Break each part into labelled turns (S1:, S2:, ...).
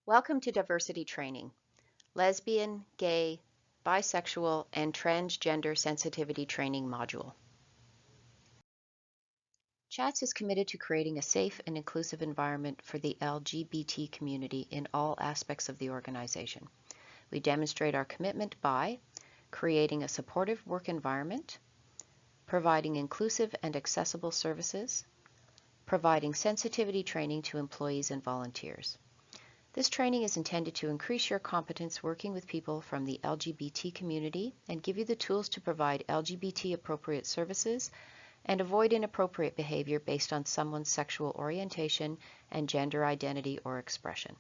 S1: Welcome to Diversity Training, Lesbian, Gay, Bisexual, and Transgender Sensitivity Training Module. CHATS is committed to creating a safe and inclusive environment for the LGBT community in all aspects of the organization. We demonstrate our commitment by creating a supportive work environment, providing inclusive and accessible services, providing sensitivity training to employees and volunteers. This training is intended to increase your competence working with people from the LGBT community and give you the tools to provide LGBT-appropriate services and avoid inappropriate behavior based on someone's sexual orientation and gender identity or expression.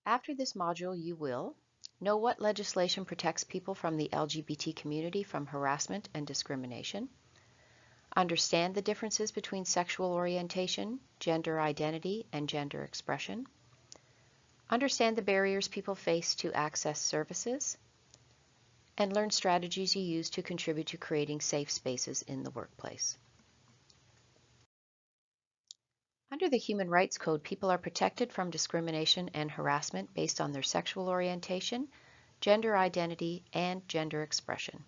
S1: After this module, you will know what legislation protects people from the LGBT community from harassment and discrimination, understand the differences between sexual orientation, gender identity, and gender expression, understand the barriers people face to access services, and learn strategies you use to contribute to creating safe spaces in the workplace. Under the Human Rights Code, people are protected from discrimination and harassment based on their sexual orientation, gender identity, and gender expression.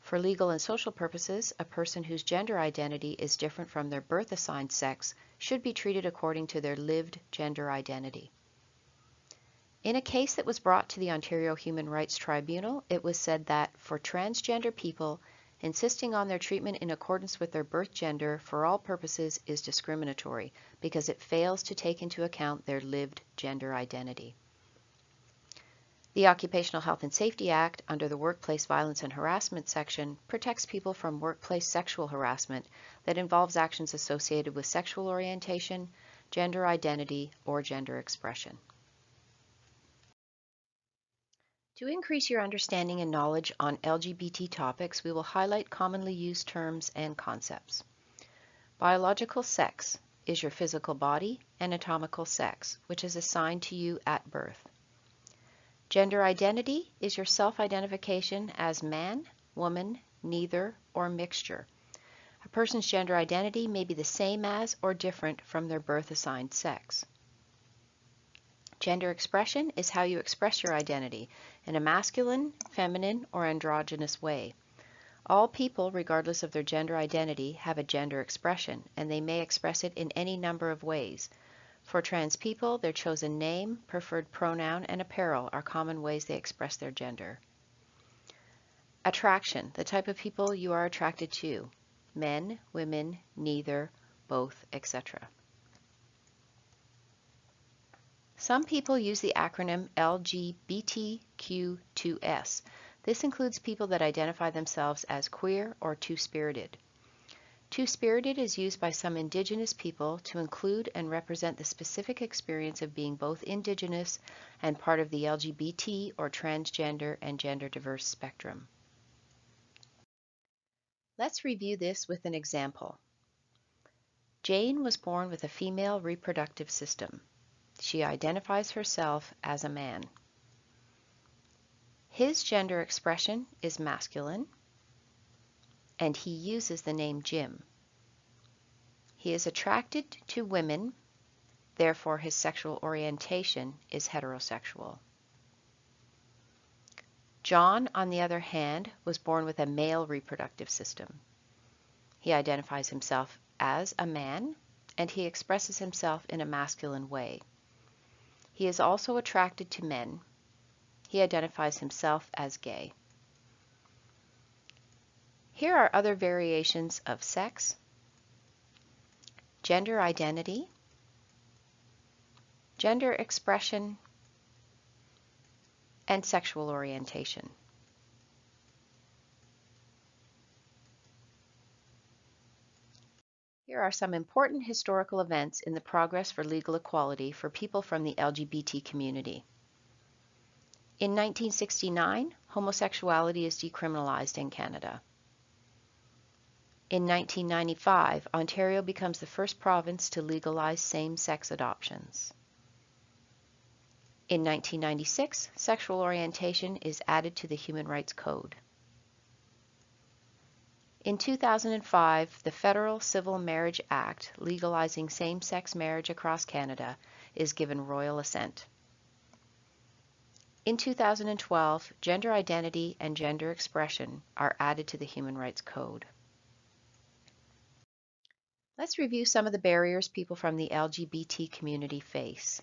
S1: For legal and social purposes, a person whose gender identity is different from their birth-assigned sex should be treated according to their lived gender identity. In a case that was brought to the Ontario Human Rights Tribunal, it was said that for transgender people, insisting on their treatment in accordance with their birth gender for all purposes is discriminatory because it fails to take into account their lived gender identity. The Occupational Health and Safety Act, under the Workplace Violence and Harassment section, protects people from workplace sexual harassment that involves actions associated with sexual orientation, gender identity, or gender expression. To increase your understanding and knowledge on LGBT topics, we will highlight commonly used terms and concepts. Biological sex is your physical body, anatomical sex, which is assigned to you at birth. Gender identity is your self-identification as man, woman, neither, or mixture. A person's gender identity may be the same as or different from their birth-assigned sex. Gender expression is how you express your identity in a masculine, feminine, or androgynous way. All people, regardless of their gender identity, have a gender expression, and they may express it in any number of ways. For trans people, their chosen name, preferred pronoun, and apparel are common ways they express their gender. Attraction, the type of people you are attracted to. Men, women, neither, both, etc. Some people use the acronym Lgbtq2S. This includes people that identify themselves as queer or two-spirited. Two-spirited is used by some Indigenous people to include and represent the specific experience of being both Indigenous and part of the LGBT or transgender and gender diverse spectrum. Let's review this with an example. Jane was born with a female reproductive system. She identifies herself as a man. His gender expression is masculine, and he uses the name Jim. He is attracted to women, therefore his sexual orientation is heterosexual. John, on the other hand, was born with a male reproductive system. He identifies himself as a man, and he expresses himself in a masculine way. He is also attracted to men. He identifies himself as gay. Here are other variations of sex, gender identity, gender expression, and sexual orientation. Here are some important historical events in the progress for legal equality for people from the LGBT community. In 1969, homosexuality is decriminalized in Canada. In 1995, Ontario becomes the first province to legalize same-sex adoptions. In 1996, sexual orientation is added to the Human Rights Code. In 2005, the Federal Civil Marriage Act, legalizing same-sex marriage across Canada, is given royal assent. In 2012, gender identity and gender expression are added to the Human Rights Code. Let's review some of the barriers people from the LGBT community face.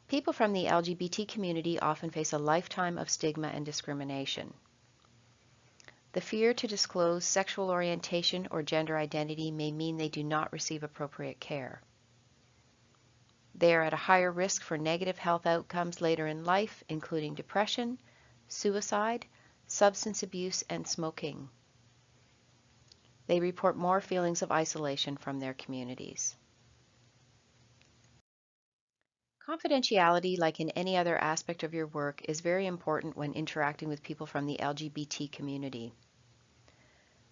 S1: People from the LGBT community often face a lifetime of stigma and discrimination. The fear to disclose sexual orientation or gender identity may mean they do not receive appropriate care. They are at a higher risk for negative health outcomes later in life, including depression, suicide, substance abuse, and smoking. They report more feelings of isolation from their communities. Confidentiality, like in any other aspect of your work, is very important when interacting with people from the LGBT community.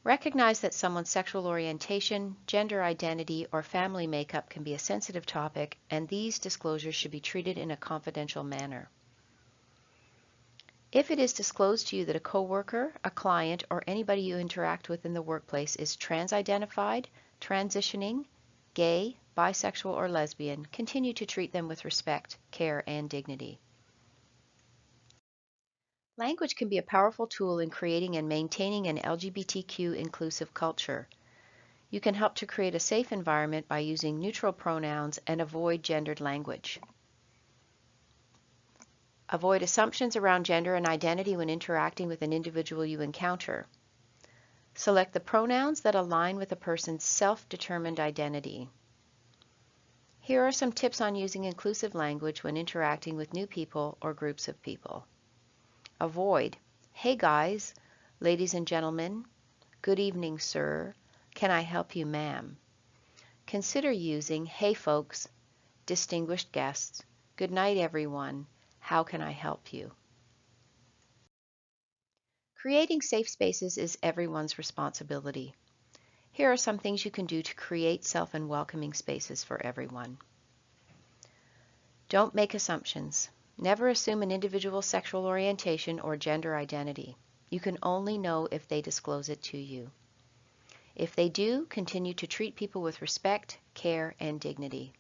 S1: Recognize that someone's sexual orientation, gender identity, or family makeup can be a sensitive topic, and these disclosures should be treated in a confidential manner. If it is disclosed to you that a coworker, a client, or anybody you interact with in the workplace is trans-identified, transitioning, gay, bisexual, or lesbian, continue to treat them with respect, care, and dignity. Language can be a powerful tool in creating and maintaining an LGBTQ inclusive culture. You can help to create a safe environment by using neutral pronouns and avoid gendered language. Avoid assumptions around gender and identity when interacting with an individual you encounter. Select the pronouns that align with a person's self-determined identity. Here are some tips on using inclusive language when interacting with new people or groups of people. Avoid, "Hey guys, ladies and gentlemen, good evening sir, can I help you ma'am?" Consider using, "Hey folks, distinguished guests, good night everyone, how can I help you?" Creating safe spaces is everyone's responsibility. Here are some things you can do to create safe and welcoming spaces for everyone. Don't make assumptions. Never assume an individual's sexual orientation or gender identity. You can only know if they disclose it to you. If they do, continue to treat people with respect, care, and dignity.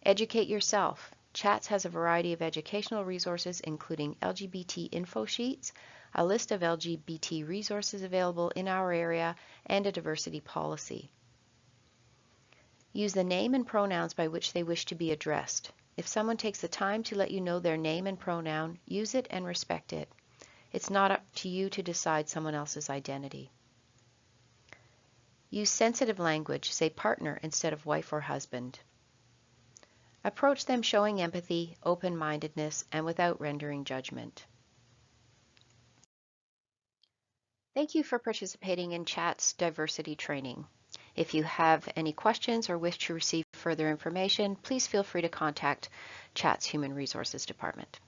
S1: Educate yourself. Chats has a variety of educational resources, including LGBT info sheets, a list of LGBT resources available in our area, and a diversity policy. Use the name and pronouns by which they wish to be addressed. If someone takes the time to let you know their name and pronoun, use it and respect it. It's not up to you to decide someone else's identity. Use sensitive language, say partner instead of wife or husband. Approach them showing empathy, open-mindedness, and without rendering judgment. Thank you for participating in CHAT's diversity training. If you have any questions or wish to receive further information, please feel free to contact CHAT's Human Resources Department.